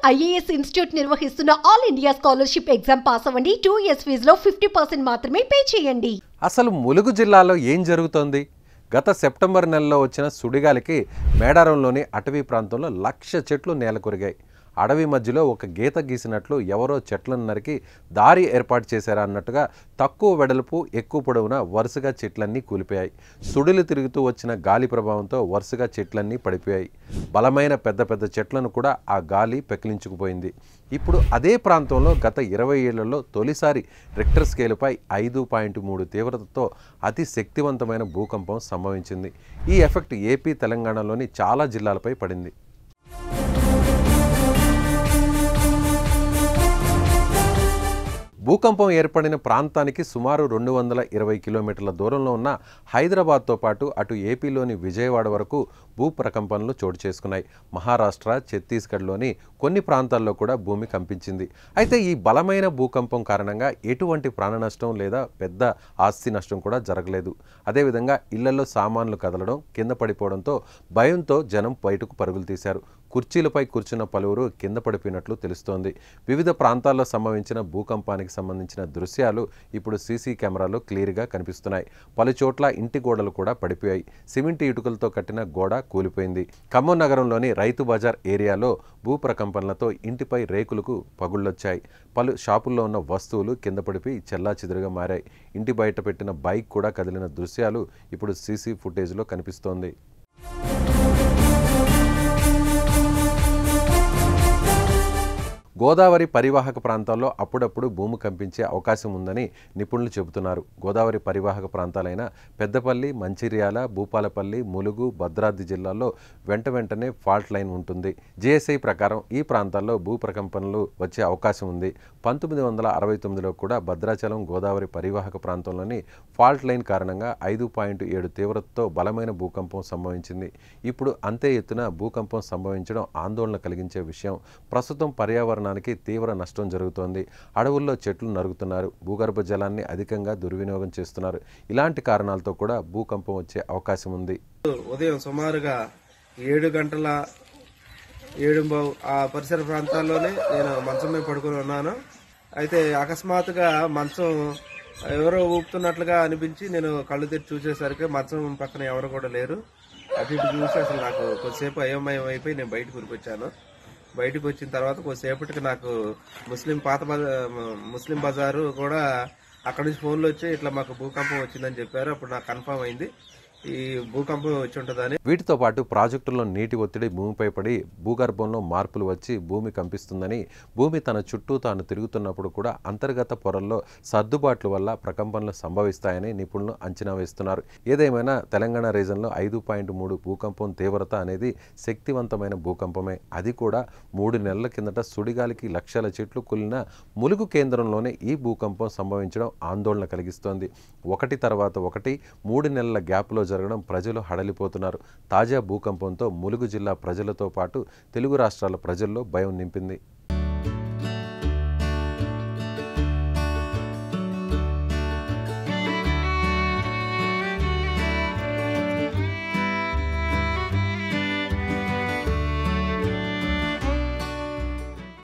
IAS institute నిర్వహిస్తున్న all India scholarship exam pass అవ్వండి. 2 years ఫీజులో 50% మాత్రమే పే చేయండి. అసలు ములుగు జిల్లాలో ఏం జరుగుతోంది? గత సెప్టెంబర్ నెలలో వచ్చిన సుడిగాలికి మేడారంలోని అటవీ ప్రాంతంలో 1,00,000 చెట్లు నేలకొరిగాయి. అడవి మధ్యలో ఒక గీత గీసినట్లు ఎవరో చెట్లను నరికి దారి ఏర్పాటు చేశారా అన్నట్టుగా తక్కువ వెడల్పు ఎక్కువ పొడవున వరుసగా చెట్లన్నీ కూలిపోయాయి. సుడులు తిరుగుతూ వచ్చిన గాలి ప్రభావంతో వరుసగా చెట్లన్నీ పడిపోయాయి. బలమైన పెద్ద పెద్ద చెట్లను కూడా ఆ గాలి పెకిలించుకుపోయింది. ఇప్పుడు అదే ప్రాంతంలో గత 20 ఏళ్లలో తొలిసారి రిక్టర్ స్కేలుపై 5.3 తీవ్రతతో అతి శక్తివంతమైన భూకంపం సంభవించింది. ఈ ఎఫెక్ట్ ఏపీ, తెలంగాణలోని చాలా జిల్లాలపై పడింది. భూకంపం ఏర్పడిన ప్రాంతానికి సుమారు 220 కిలోమీటర్ల దూరంలో ఉన్న హైదరాబాద్తో పాటు అటు ఏపీలోని విజయవాడ వరకు భూప్రకంపనలు చోటు చేసుకున్నాయి. మహారాష్ట్ర, ఛత్తీస్గఢ్లోని కొన్ని ప్రాంతాల్లో కూడా భూమి కంపించింది. అయితే ఈ బలమైన భూకంపం కారణంగా ఎటువంటి ప్రాణ నష్టం లేదా పెద్ద ఆస్తి నష్టం కూడా జరగలేదు. అదేవిధంగా ఇళ్లలో సామాన్లు కదలడం, కింద పడిపోవడంతో భయంతో జనం బయటకు పరుగులు తీశారు. కుర్చీలపై కూర్చున్న పలువురు కింద పడిపోయినట్లు తెలుస్తోంది. వివిధ ప్రాంతాల్లో సంభవించిన భూకంపానికి సంబంధించిన దృశ్యాలు ఇప్పుడు సీసీ కెమెరాలో క్లియర్గా కనిపిస్తున్నాయి. పలు చోట్ల ఇంటి గోడలు కూడా పడిపోయాయి. సిమెంట్ ఇటుకలతో కట్టిన గోడ కూలిపోయింది. ఖమ్మం నగరంలోని రైతు బజార్ ఏరియాలో భూప్రకంపనలతో ఇంటిపై రేకులకు పగుళ్లొచ్చాయి. పలు షాపుల్లో ఉన్న వస్తువులు కింద పడిపోయి చెల్లాచెదురుగా మారాయి. ఇంటి బయట పెట్టిన బైక్ కూడా కదిలిన దృశ్యాలు ఇప్పుడు సీసీ ఫుటేజ్లో కనిపిస్తోంది. గోదావరి పరివాహక ప్రాంతాల్లో అప్పుడప్పుడు భూమి కంపించే అవకాశం ఉందని నిపుణులు చెబుతున్నారు. గోదావరి పరివాహక ప్రాంతాలైన పెద్దపల్లి, మంచిర్యాల, భూపాలపల్లి, ములుగు, భద్రాద్రి జిల్లాల్లో వెంటనే ఫాల్ట్ లైన్ ఉంటుంది. జీఎస్ఐ ప్రకారం ఈ ప్రాంతాల్లో భూప్రకంపనలు వచ్చే అవకాశం ఉంది. 1969లో కూడా భద్రాచలం గోదావరి పరివాహక ప్రాంతంలోని ఫాల్ట్ లైన్ కారణంగా 5.7 తీవ్రతతో బలమైన భూకంపం సంభవించింది. ఇప్పుడు అంతే ఎత్తున భూకంపం సంభవించడం ఆందోళన కలిగించే విషయం. ప్రస్తుతం పర్యావరణ తీవ్ర నష్టం జరుగుతోంది. అడవుల్లో చెట్లు నరుగుతున్నారు. భూగర్భ జలాన్ని అధికంగా దుర్వినియోగం చేస్తున్నారు. ఇలాంటి కారణాలతో కూడా భూకంపం వచ్చే అవకాశం ఉంది. ఉదయం సుమారుగా 7 గంటల 7 ఆ పరిసర ప్రాంతాల్లోనే నేను మంచం మీద పడుకుని ఉన్నాను. అయితే అకస్మాత్తుగా మంచం ఎవరో ఊపుతున్నట్లుగా అనిపించి నేను కళ్ళు తెరిచి చూసేసరికి మంచం పక్కన ఎవరు కూడా లేరు. అటు ఇటు చూసి అసలు నాకు కొద్దిసేపు అయోమయం అయిపోయి నేను బయటకు ఉరికొచ్చాను. బయటకు వచ్చిన తర్వాత కొద్దిసేపటికి నాకు ముస్లిం బజారు కూడా అక్కడి నుంచి ఫోన్లు వచ్చి ఇట్లా మాకు భూకంపం వచ్చిందని చెప్పారు. అప్పుడు నాకు కన్ఫర్మ్ అయింది ఈ భూకంపం వచ్చి ఉంటుందని. వీటితో పాటు ప్రాజెక్టుల్లో నీటి ఒత్తిడి భూమిపై పడి భూగర్భంలో మార్పులు వచ్చి భూమి కంపిస్తుందని, భూమి తన చుట్టూ తాను తిరుగుతున్నప్పుడు కూడా అంతర్గత పొరల్లో సర్దుబాట్ల వల్ల ప్రకంపనలు సంభవిస్తాయని నిపుణులు అంచనా వేస్తున్నారు. ఏదేమైనా తెలంగాణ రీజన్లో 5.3 భూకంపం తీవ్రత అనేది శక్తివంతమైన భూకంపమే. అది కూడా 3 నెలల కిందట సుడిగాలికి లక్షల చెట్లు కూలిన ములుగు కేంద్రంలోనే ఈ భూకంపం సంభవించడం ఆందోళన కలిగిస్తోంది. ఒకటి తర్వాత ఒకటి 3 నెలల గ్యాప్లో జరగడం ప్రజలు హడలిపోతున్నారు. తాజా భూకంపంతో ములుగు జిల్లా ప్రజలతో పాటు తెలుగు రాష్ట్రాల ప్రజల్లో భయం నింపింది.